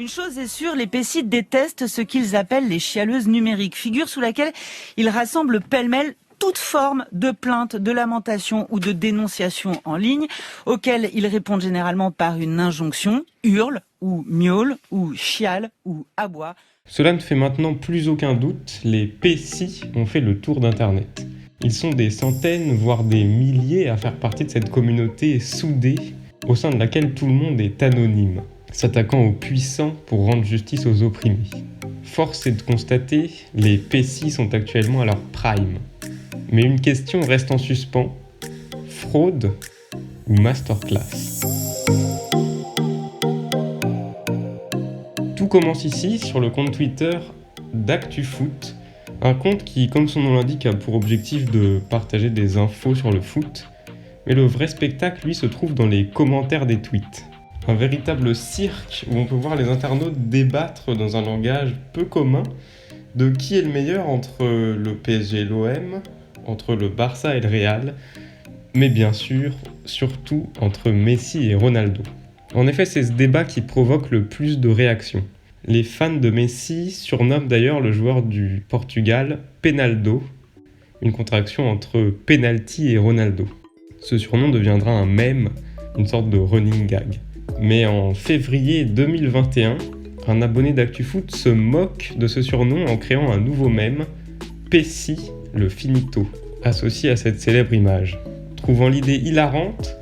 Une chose est sûre, les PSI détestent ce qu'ils appellent les chialeuses numériques, figure sous laquelle ils rassemblent pêle-mêle toute forme de plainte, de lamentation ou de dénonciation en ligne, auxquelles ils répondent généralement par une injonction, hurle ou miaule ou chiale ou aboie. Cela ne fait maintenant plus aucun doute, les PSI ont fait le tour d'Internet. Ils sont des centaines, voire des milliers à faire partie de cette communauté soudée au sein de laquelle tout le monde est anonyme, s'attaquant aux puissants pour rendre justice aux opprimés. Force est de constater, les PSI sont actuellement à leur prime. Mais une question reste en suspens, fraude ou masterclass? Tout commence ici sur le compte Twitter d'ActuFoot, un compte qui, comme son nom l'indique, a pour objectif de partager des infos sur le foot. Mais le vrai spectacle, lui, se trouve dans les commentaires des tweets. Un véritable cirque où on peut voir les internautes débattre dans un langage peu commun de qui est le meilleur entre le PSG et l'OM, entre le Barça et le Real, mais bien sûr, surtout entre Messi et Ronaldo. En effet, c'est ce débat qui provoque le plus de réactions. Les fans de Messi surnomment d'ailleurs le joueur du Portugal Penaldo, une contraction entre penalty et Ronaldo. Ce surnom deviendra un mème, une sorte de running gag. Mais en février 2021, un abonné d'ActuFoot se moque de ce surnom en créant un nouveau mème, Pessi le finito, associé à cette célèbre image. Trouvant l'idée hilarante,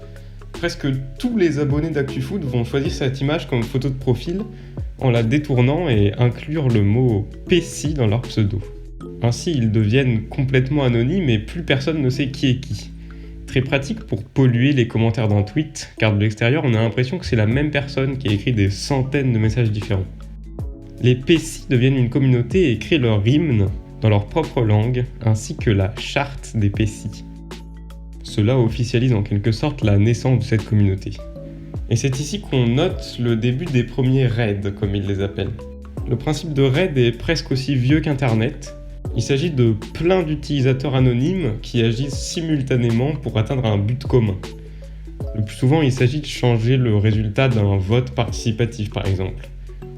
presque tous les abonnés d'ActuFoot vont choisir cette image comme photo de profil en la détournant et inclure le mot Pessi dans leur pseudo. Ainsi, ils deviennent complètement anonymes et plus personne ne sait qui est qui. Très pratique pour polluer les commentaires d'un tweet, car de l'extérieur, on a l'impression que c'est la même personne qui a écrit des centaines de messages différents. Les PSI deviennent une communauté et créent leur hymne dans leur propre langue, ainsi que la charte des PSI. Cela officialise en quelque sorte la naissance de cette communauté. Et c'est ici qu'on note le début des premiers raids, comme ils les appellent. Le principe de raid est presque aussi vieux qu'Internet. Il s'agit de plein d'utilisateurs anonymes qui agissent simultanément pour atteindre un but commun. Le plus souvent, il s'agit de changer le résultat d'un vote participatif, par exemple.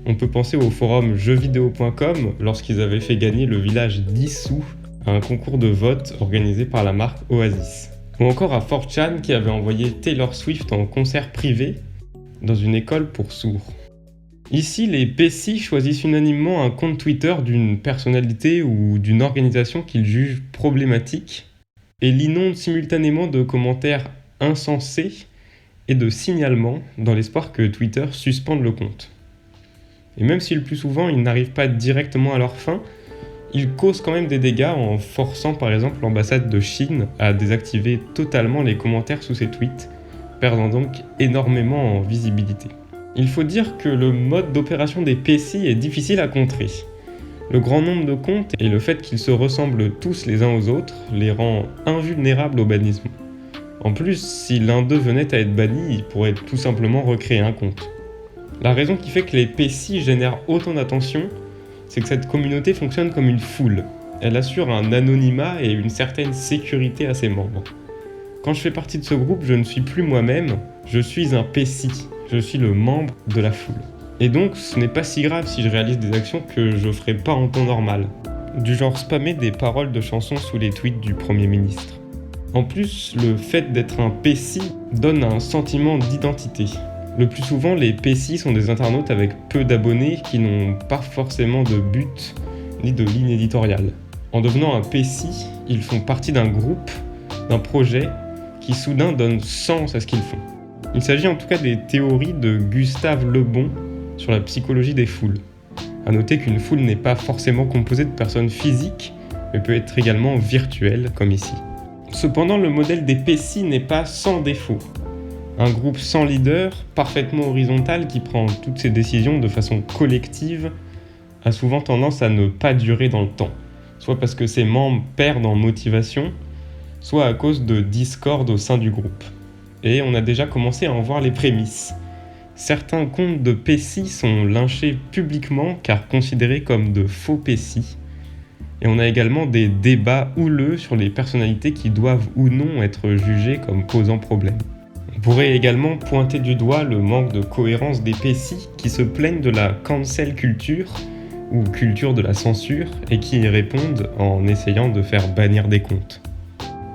On peut penser au forum jeuxvideo.com lorsqu'ils avaient fait gagner le village d'Issou à un concours de vote organisé par la marque Oasis. Ou encore à 4chan qui avait envoyé Taylor Swift en concert privé dans une école pour sourds. Ici, les PSI choisissent unanimement un compte Twitter d'une personnalité ou d'une organisation qu'ils jugent problématique et l'inondent simultanément de commentaires insensés et de signalements dans l'espoir que Twitter suspende le compte. Et même si le plus souvent ils n'arrivent pas directement à leur fin, ils causent quand même des dégâts en forçant par exemple l'ambassade de Chine à désactiver totalement les commentaires sous ces tweets, perdant donc énormément en visibilité. Il faut dire que le mode d'opération des PSI est difficile à contrer. Le grand nombre de comptes et le fait qu'ils se ressemblent tous les uns aux autres les rend invulnérables au bannissement. En plus, si l'un d'eux venait à être banni, il pourrait tout simplement recréer un compte. La raison qui fait que les PSI génèrent autant d'attention, c'est que cette communauté fonctionne comme une foule. Elle assure un anonymat et une certaine sécurité à ses membres. Quand je fais partie de ce groupe, je ne suis plus moi-même, je suis un PSI. Je suis le membre de la foule. Et donc, ce n'est pas si grave si je réalise des actions que je ferais pas en temps normal. Du genre spammer des paroles de chansons sous les tweets du Premier ministre. En plus, le fait d'être un PSI donne un sentiment d'identité. Le plus souvent, les PSI sont des internautes avec peu d'abonnés qui n'ont pas forcément de but ni de ligne éditoriale. En devenant un PSI, ils font partie d'un groupe, d'un projet qui soudain donne sens à ce qu'ils font. Il s'agit en tout cas des théories de Gustave Le Bon sur la psychologie des foules. A noter qu'une foule n'est pas forcément composée de personnes physiques, mais peut être également virtuelle, comme ici. Cependant, le modèle des PSI n'est pas sans défaut. Un groupe sans leader, parfaitement horizontal, qui prend toutes ses décisions de façon collective, a souvent tendance à ne pas durer dans le temps, soit parce que ses membres perdent en motivation, soit à cause de discorde au sein du groupe. Et on a déjà commencé à en voir les prémices. Certains comptes de PSI sont lynchés publiquement car considérés comme de faux PSI. Et on a également des débats houleux sur les personnalités qui doivent ou non être jugées comme posant problème. On pourrait également pointer du doigt le manque de cohérence des PSI qui se plaignent de la cancel culture ou culture de la censure et qui y répondent en essayant de faire bannir des comptes.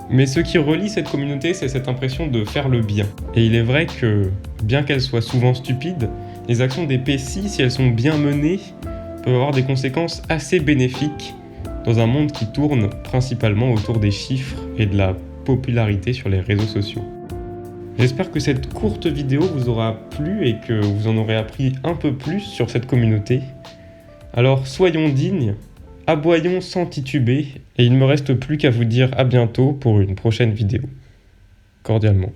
Mais ce qui relie cette communauté, c'est cette impression de faire le bien. Et il est vrai que, bien qu'elles soient souvent stupides, les actions des PSI, si elles sont bien menées, peuvent avoir des conséquences assez bénéfiques dans un monde qui tourne principalement autour des chiffres et de la popularité sur les réseaux sociaux. J'espère que cette courte vidéo vous aura plu et que vous en aurez appris un peu plus sur cette communauté. Alors soyons dignes, aboyons sans tituber, et il ne me reste plus qu'à vous dire à bientôt pour une prochaine vidéo. Cordialement.